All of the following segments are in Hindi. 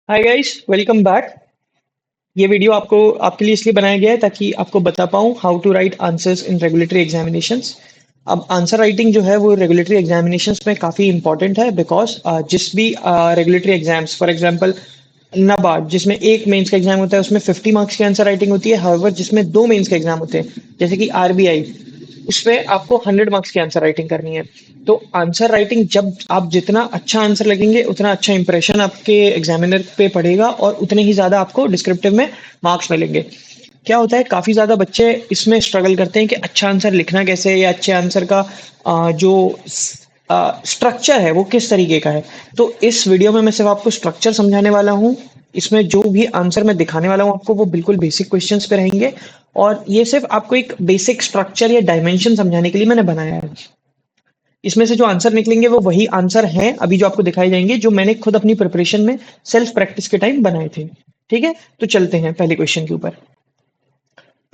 Hi guys, welcome back. ये वीडियो आपके लिए इसलिए बनाया गया है ताकि आपको बता पाऊँ how to write answers in regulatory examinations. अब आंसर राइटिंग जो है वो रेगुलेटरी एग्जामिनेशंस में काफ़ी इंपॉर्टेंट है बिकॉज जिस भी regulatory exams for example NABARD जिसमें एक मेंस का एग्जाम होता है उसमें 50 मार्क्स की आंसर राइटिंग होती है। हाउएवर जिसमें दो मेंस के एग्जाम होते हैं जैसे कि आरबीआई, उसमें आपको 100 मार्क्स की आंसर राइटिंग करनी है। तो आंसर राइटिंग जब आप जितना अच्छा आंसर लगेंगे उतना अच्छा इंप्रेशन आपके एग्जामिनर पे पड़ेगा और उतने ही ज्यादा आपको डिस्क्रिप्टिव में मार्क्स मिलेंगे। क्या होता है, काफी ज्यादा बच्चे इसमें स्ट्रगल करते हैं कि अच्छा आंसर लिखना कैसे है या अच्छे आंसर का जो स्ट्रक्चर है वो किस तरीके का है। तो इस वीडियो में मैं सिर्फ आपको स्ट्रक्चर समझाने वाला हूँ। इसमें जो भी आंसर मैं दिखाने वाला हूँ आपको वो बिल्कुल बेसिक क्वेश्चंस पे रहेंगे और ये सिर्फ आपको एक बेसिक स्ट्रक्चर या डायमेंशन समझाने के लिए मैंने बनाया है। इसमें से जो आंसर निकलेंगे वो वही आंसर हैं अभी जो आपको दिखाई जाएंगे जो मैंने खुद अपनी प्रिपरेशन में सेल्फ प्रैक्टिस के टाइम बनाए थे। ठीक है, तो चलते हैं पहले क्वेश्चन के ऊपर।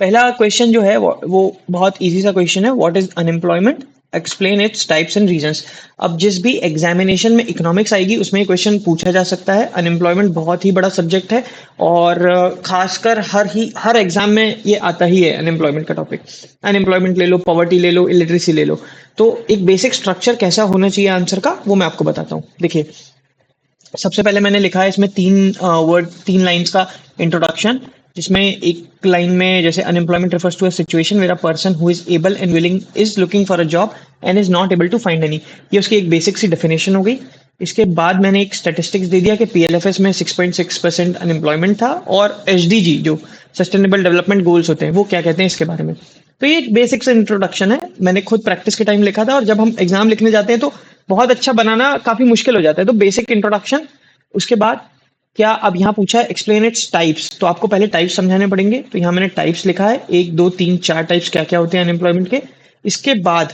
पहला क्वेश्चन जो है वो बहुत इजी सा क्वेश्चन है। What is unemployment, explain its types and reasons. अब जिस भी एग्जामिनेशन में इकोनॉमिक्स आएगी उसमें ये क्वेश्चन पूछा जा सकता है। अनएम्प्लॉयमेंट बहुत ही बड़ा सब्जेक्ट है और खासकर हर एग्जाम में ये आता ही है अनएम्प्लॉयमेंट का टॉपिक। अनएम्प्लॉयमेंट ले लो, पॉवर्टी ले लो, इलिटरेसी ले लो। तो एक बेसिक स्ट्रक्चर कैसा होना चाहिए आंसर का वो मैं आपको बताता हूँ। देखिए, सबसे पहले मैंने लिखा है इसमें तीन लाइंस का इंट्रोडक्शन, जिसमें एक लाइन में जैसे unemployment refers to a situation where a person who is able and willing is looking for a job and is not able to find any. ये उसकी एक बेसिक सी डेफिनेशन हो गई। इसके बाद मैंने एक स्टैटिस्टिक्स दे दिया कि पीएलएफएस में 6.6% अनएम्प्लॉयमेंट था और एचडीजी जो सस्टेनेबल डेवलपमेंट गोल्स होते हैं वो क्या कहते हैं इसके बारे में। तो ये एक बेसिक से इंट्रोडक्शन है, मैंने खुद प्रैक्टिस के टाइम लिखा था और जब हम एग्जाम लिखने जाते हैं तो बहुत अच्छा बनाना काफी मुश्किल हो जाता है। तो बेसिक इंट्रोडक्शन, उसके बाद क्या अब यहाँ पूछा है एक्सप्लेन इट्स टाइप्स, तो आपको पहले टाइप्स समझाने पड़ेंगे। तो यहाँ मैंने टाइप्स लिखा है, एक दो तीन चार टाइप्स क्या क्या होते हैं अनएम्प्लॉयमेंट के। इसके बाद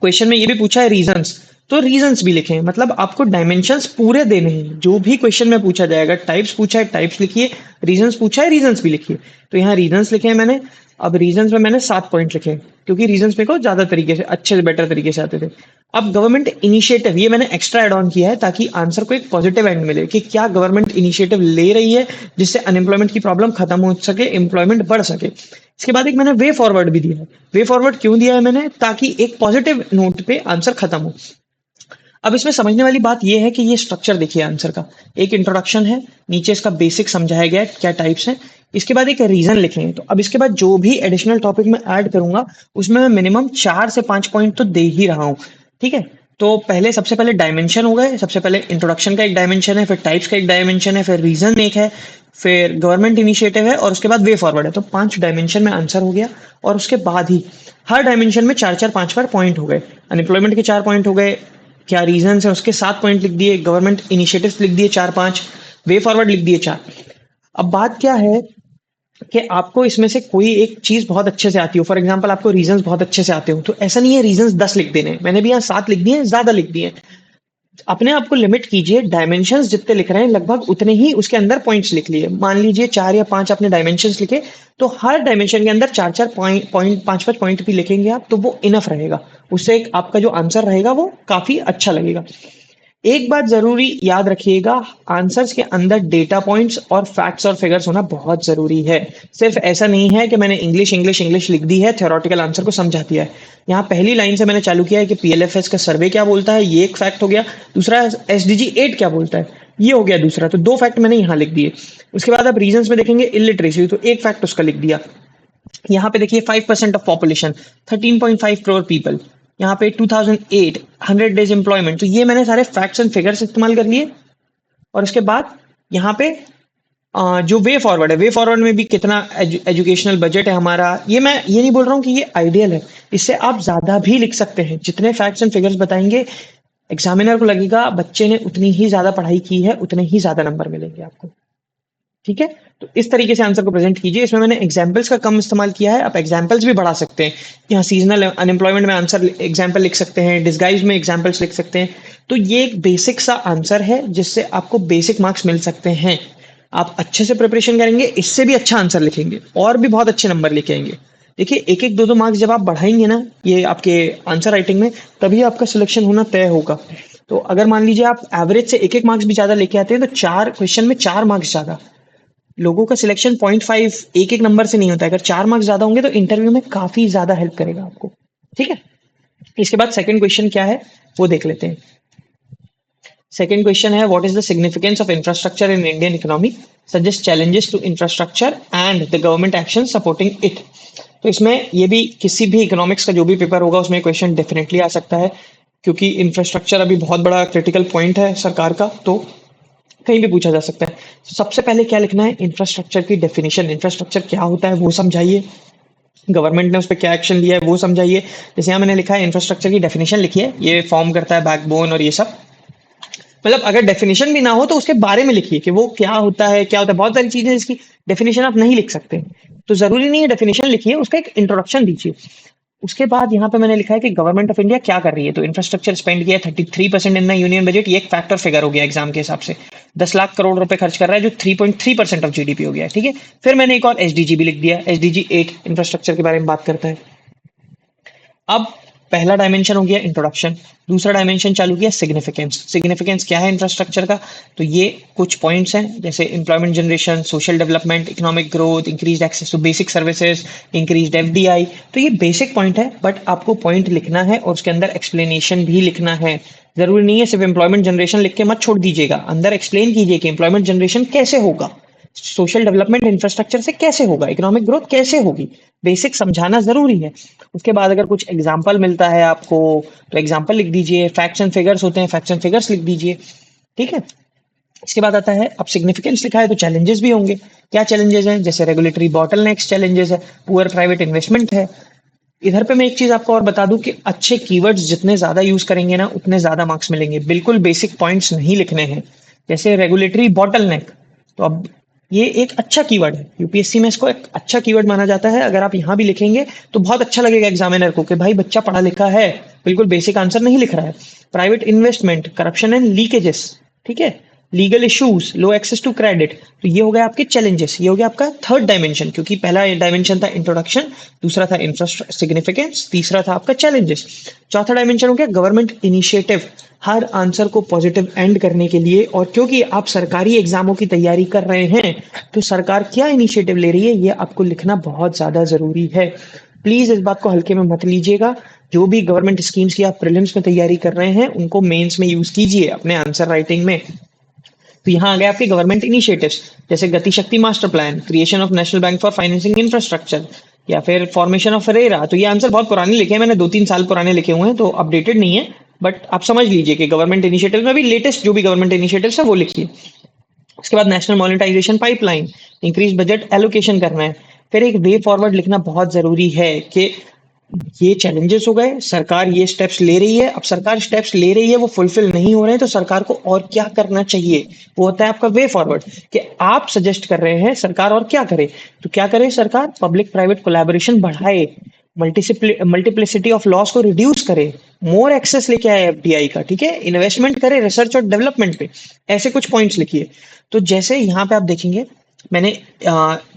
क्वेश्चन में ये भी पूछा है रीजंस, तो रीजंस भी लिखें। मतलब आपको डायमेंशंस पूरे देने हैं जो भी क्वेश्चन में पूछा जाएगा। टाइप्स पूछा है टाइप्स लिखिए, रीजंस पूछा है रीजंस भी लिखिए। तो यहाँ रीजंस लिखे हैं मैंने। अब रीजंस में मैंने 7 पॉइंट लिखे क्योंकि रीजंस मेरे को ज्यादा तरीके से अच्छे से बेटर तरीके से आते थे। अब गवर्नमेंट इनिशिएटिव ये मैंने एक्स्ट्रा एड ऑन किया है ताकि आंसर को एक पॉजिटिव एंड मिले कि क्या गवर्नमेंट इनिशिएटिव ले रही है जिससे अनएम्प्लॉयमेंट की प्रॉब्लम खत्म हो सके, एम्प्लॉयमेंट बढ़ सके। इसके बाद एक मैंने वे फॉरवर्ड भी दिया है। वे फॉरवर्ड क्यों दिया है मैंने, ताकि एक पॉजिटिव नोट पे आंसर खत्म हो। अब इसमें समझने वाली बात यह है कि ये स्ट्रक्चर देखिए आंसर का, एक इंट्रोडक्शन है, नीचे इसका बेसिक समझाया गया है क्या टाइप्स हैं, इसके बाद एक रीजन लिखे हैं। तो अब इसके बाद जो भी एडिशनल टॉपिक में ऐड करूंगा उसमें मैं मिनिमम 4 से 5 पॉइंट तो दे ही रहा हूँ। ठीक है, तो पहले सबसे पहले डायमेंशन हो गए। सबसे पहले इंट्रोडक्शन का एक डायमेंशन है, फिर टाइप्स का एक डायमेंशन है, फिर रीजन एक है, फिर गवर्नमेंट इनिशिएटिव है और उसके बाद वे फॉरवर्ड है। तो 5 डायमेंशन में आंसर हो गया और उसके बाद ही हर डायमेंशन में चार चार पांच बार पॉइंट हो गए। अनएम्प्लॉयमेंट के 4 पॉइंट हो गए, क्या रीजन है उसके 7 पॉइंट लिख दिए, गवर्नमेंट इनिशिएटिव्स लिख दिए 4 5, वे फॉरवर्ड लिख दिए 4। अब बात क्या है कि आपको इसमें से कोई एक चीज बहुत अच्छे से आती हो। फॉर एग्जांपल आपको रीजंस बहुत अच्छे से आते हो तो ऐसा नहीं है रीजंस 10 लिख देने, मैंने भी यहाँ 7 लिख दिए, ज्यादा लिख दिए। अपने आप को लिमिट कीजिए, डायमेंशंस जितने लिख रहे हैं लगभग उतने ही उसके अंदर पॉइंट्स लिख लिए। मान लीजिए 4 या 5 आपने डायमेंशंस लिखे तो हर डायमेंशन के अंदर 4 4 पॉइंट 5 5 पॉइंट भी लिखेंगे आप तो वो इनफ रहेगा। उससे एक आपका जो आंसर रहेगा वो काफी अच्छा लगेगा। एक बात जरूरी याद रखिएगा, आंसर्स के अंदर डेटा पॉइंट्स और फैक्ट्स और फिगर्स होना बहुत जरूरी है। सिर्फ ऐसा नहीं है कि मैंने इंग्लिश इंग्लिश इंग्लिश लिख दी है, थ्योरेटिकल आंसर को समझा दिया है। यहाँ पहली लाइन से मैंने चालू किया है कि पीएलएफएस का सर्वे क्या बोलता है, ये एक फैक्ट हो गया। दूसरा, एसडीजी 8 क्या बोलता है, ये हो गया दूसरा। तो 2 फैक्ट मैंने यहाँ लिख दिए। उसके बाद आप रीजंस में देखेंगे इलिटरेसी, तो एक फैक्ट उसका लिख दिया। यहाँ पे देखिए 5% ऑफ पॉपुलेशन, 13.5 करोड़ पीपल। यहाँ पे 2008 100 डेज एम्प्लॉयमेंट, तो ये मैंने सारे फैक्ट्स एंड फिगर्स इस्तेमाल कर लिए। और उसके बाद यहाँ पे जो वे फॉरवर्ड है, वे फॉरवर्ड में भी कितना एजुकेशनल बजट है हमारा, ये मैं ये नहीं बोल रहा हूँ कि ये आइडियल है, इससे आप ज्यादा भी लिख सकते हैं। जितने फैक्ट्स एंड फिगर्स बताएंगे एग्जामिनर को लगेगा बच्चे ने उतनी ही ज्यादा पढ़ाई की है, उतने ही ज्यादा नंबर मिलेंगे आपको। ठीक है, तो इस तरीके से आंसर को प्रेजेंट कीजिए। इसमें मैंने एग्जाम्पल्स का कम इस्तेमाल किया है, आप एग्जाम्पल्स भी बढ़ा सकते हैं। यहाँ सीजनल अनएम्प्लॉयमेंट में आंसर एग्जाम्पल लिख सकते हैं, डिस्गाइज में एग्जाम्पल्स लिख सकते हैं। तो ये एक बेसिक सा आंसर है जिससे आपको बेसिक मार्क्स मिल सकते हैं। आप अच्छे से प्रिपरेशन करेंगे इससे भी अच्छा आंसर लिखेंगे और भी बहुत अच्छे नंबर लेके आएंगे। देखिए, एक एक दो दो मार्क्स जब आप बढ़ाएंगे ना ये आपके आंसर राइटिंग में, तभी आपका सिलेक्शन होना तय होगा। तो अगर मान लीजिए आप एवरेज से एक एक मार्क्स भी ज्यादा लेके आते हैं तो 4 क्वेश्चन में 4 मार्क्स ज्यादा। लोगों का सिलेक्शन 0.5 एक एक नंबर से नहीं होता है। अगर 4 मार्क्स ज्यादा होंगे तो इंटरव्यू में काफी ज्यादा हेल्प करेगा आपको। ठीक है, इसके बाद सेकंड क्वेश्चन क्या है वो देख लेते हैं। सेकंड क्वेश्चन है, what is the significance of infrastructure in Indian economy, suggest challenges to infrastructure and the government action supporting it. तो इसमें ये भी किसी भी इकोनॉमिक्स का जो भी पेपर होगा उसमें क्वेश्चन डेफिनेटली आ सकता है, क्योंकि इंफ्रास्ट्रक्चर अभी बहुत बड़ा क्रिटिकल पॉइंट है सरकार का, तो कहीं भी पूछा जा सकता है। सबसे पहले क्या लिखना है, इंफ्रास्ट्रक्चर की डेफिनेशन, इंफ्रास्ट्रक्चर क्या होता है वो समझाइए, गवर्नमेंट ने उस पर क्या एक्शन लिया है वो समझाइए। जैसे यहाँ मैंने लिखा है इंफ्रास्ट्रक्चर की डेफिनेशन लिखिए, ये फॉर्म करता है बैकबोन और ये सब। मतलब अगर डेफिनेशन भी ना हो तो उसके बारे में लिखिए कि वो क्या होता है, क्या होता है। बहुत सारी चीजें इसकी डेफिनेशन आप नहीं लिख सकते, तो जरूरी नहीं है डेफिनेशन लिखिए, उसका एक इंट्रोडक्शन दीजिए। उसके बाद यहाँ पे मैंने लिखा है कि गवर्नमेंट ऑफ इंडिया क्या कर रही है, तो इंफ्रास्ट्रक्चर स्पेंड किया 33% इन द यूनियन बजट, ये एक फैक्टर फिगर हो गया एग्जाम के हिसाब से। 10 लाख करोड़ रुपए खर्च कर रहा है जो 3.3% ऑफ जीडीपी हो गया है। ठीक है, फिर मैंने एक और एसडीजी भी लिख दिया, एसडीजी 8 इंफ्रास्ट्रक्चर के बारे में बात करता है। अब पहला डायमेंशन हो गया इंट्रोडक्शन, दूसरा डायमेंशन चालू किया सिग्निफिकेंस। सिग्निफिकेंस क्या है इंफ्रास्ट्रक्चर का, तो ये कुछ पॉइंट्स हैं, जैसे employment generation, social development, economic growth, increase access to basic services, increase FDI. तो ये बेसिक पॉइंट है, बट आपको पॉइंट लिखना है और उसके अंदर एक्सप्लेनेशन भी लिखना है। जरूरी नहीं है सिर्फ एम्प्लॉयमेंट जनरेशन लिख के मत छोड़ दीजिएगा, अंदर एक्सप्लेन कीजिए कि एम्प्लॉयमेंट जनरेशन कैसे होगा, सोशल डेवलपमेंट इंफ्रास्ट्रक्चर से कैसे होगा, इकोनॉमिक ग्रोथ कैसे होगी, बेसिक समझाना जरूरी है। उसके बाद अगर कुछ एग्जाम्पल मिलता है आपको तो एग्जाम्पल लिख दीजिए, फैक्ट्स एंड फिगर्स होते हैं फैक्ट्स एंड फिगर्स लिख दीजिए। ठीक है, इसके बाद आता है, अब सिग्निफिकेंस लिखा है तो चैलेंजेस भी होंगे। क्या चैलेंजेस हैं, जैसे रेगुलेटरी बॉटलनेक्स चैलेंजेस है, पुअर प्राइवेट इन्वेस्टमेंट है। इधर पे मैं एक चीज आपको और बता दूं कि अच्छे कीवर्ड्स जितने ज्यादा यूज करेंगे ना उतने ज्यादा मार्क्स मिलेंगे, बिल्कुल बेसिक पॉइंट्स नहीं लिखने हैं। जैसे रेगुलेटरी बॉटलनेक, तो अब ये एक अच्छा कीवर्ड है, यूपीएससी में इसको एक अच्छा कीवर्ड माना जाता है। अगर आप यहाँ भी लिखेंगे तो बहुत अच्छा लगेगा एग्जामिनर को कि भाई बच्चा पढ़ा लिखा है, बिल्कुल बेसिक आंसर नहीं लिख रहा है। Private investment, corruption and leakages, ठीक है, legal issues, low access to credit, तो ये हो गया आपके चैलेंजेस, ये हो गया आपका थर्ड डायमेंशन, क्योंकि पहला डायमेंशन था इंट्रोडक्शन, दूसरा था इंफ्रास्ट्रक्चर सिग्निफिकेंस, तीसरा था आपका चैलेंजेस, चौथा डायमेंशन हो गया गवर्नमेंट इनिशिएटिव, हर आंसर को पॉजिटिव एंड करने के लिए। और क्योंकि आप सरकारी एग्जामों की तैयारी कर रहे हैं तो सरकार क्या इनिशिएटिव ले रही है ये आपको लिखना बहुत ज्यादा जरूरी है। प्लीज इस बात को हल्के में मत लीजिएगा, जो भी गवर्नमेंट स्कीम्स की आप प्रीलिम्स में तैयारी कर रहे हैं उनको मेंस में यूज कीजिए अपने आंसर राइटिंग में। तो यहाँ आ गए आपके गवर्नमेंट इनिशिएटिव्स, जैसे गति शक्ति master plan, creation of national bank for financing infrastructure, या फिर फॉर्मेशन ऑफ रेरा। तो ये आंसर बहुत पुराने लिखे हैं मैंने, 2-3 साल पुराने लिखे हुए हैं, तो अपडेटेड नहीं है, बट आप समझ लीजिए कि गवर्नमेंट इनिशिएटिव में भी लेटेस्ट जो भी गवर्नमेंट इनिशिएटिव है वो लिखिए। उसके बाद national monetisation pipeline, increase budget allocation करना है। फिर एक वे फॉरवर्ड लिखना बहुत जरूरी है कि ये चैलेंजेस हो गए, सरकार ये स्टेप्स ले रही है, अब सरकार स्टेप्स ले रही है वो फुलफिल नहीं हो रहे हैं तो सरकार को और क्या करना चाहिए, वो होता है आपका वे फॉरवर्ड, कि आप सजेस्ट कर रहे हैं सरकार और क्या करे। तो क्या करे सरकार, पब्लिक प्राइवेट कोलैबोरेशन बढ़ाए, मल्टीप्लिसिटी ऑफ लॉस को रिड्यूस करे, मोर एक्सेस लेके आए एफडीआई का, ठीक है, इन्वेस्टमेंट करे रिसर्च और डेवलपमेंट पे। ऐसे कुछ पॉइंट्स लिखिए। तो जैसे यहाँ पे आप देखेंगे मैंने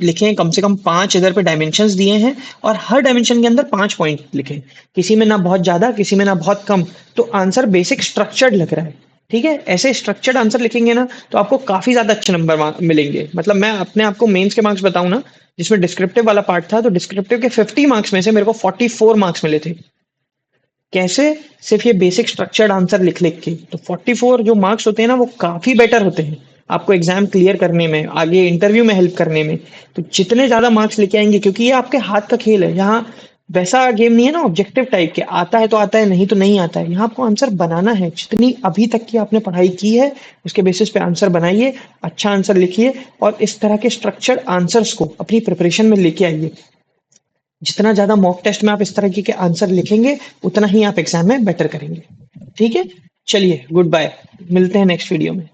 लिखे हैं कम से कम 5 इधर पे डायमेंशंस दिए हैं और हर डायमेंशन के अंदर 5 पॉइंट लिखे हैं, किसी में ना बहुत ज्यादा किसी में ना बहुत कम, तो आंसर बेसिक स्ट्रक्चर्ड लग रहा है। ठीक है, ऐसे स्ट्रक्चर्ड आंसर लिखेंगे ना तो आपको काफी ज्यादा अच्छे नंबर मिलेंगे। मतलब मैं अपने आपको मेंस के मार्क्स बताऊं ना, जिसमें डिस्क्रिप्टिव वाला पार्ट था तो डिस्क्रिप्टिव के 50 मार्क्स में से मेरे को 44 मार्क्स मिले थे। कैसे, सिर्फ ये बेसिक स्ट्रक्चर्ड आंसर लिख लिख के। तो 44 जो मार्क्स होते हैं ना वो काफी बेटर होते हैं आपको एग्जाम क्लियर करने में, आगे इंटरव्यू में हेल्प करने में। तो जितने ज्यादा मार्क्स लेके आएंगे, क्योंकि ये आपके हाथ का खेल है, यहाँ वैसा गेम नहीं है ना ऑब्जेक्टिव टाइप के, आता है तो आता है नहीं तो नहीं आता है। यहाँ आपको आंसर बनाना है, जितनी अभी तक की आपने पढ़ाई की है उसके बेसिस पे आंसर बनाइए, अच्छा आंसर लिखिए और इस तरह के स्ट्रक्चर्ड आंसर्स को अपनी प्रिपरेशन में लेके आइए। जितना ज्यादा मॉक टेस्ट में आप इस तरह के आंसर लिखेंगे उतना ही आप एग्जाम में बेटर करेंगे। ठीक है, चलिए गुड बाय, मिलते हैं नेक्स्ट वीडियो में।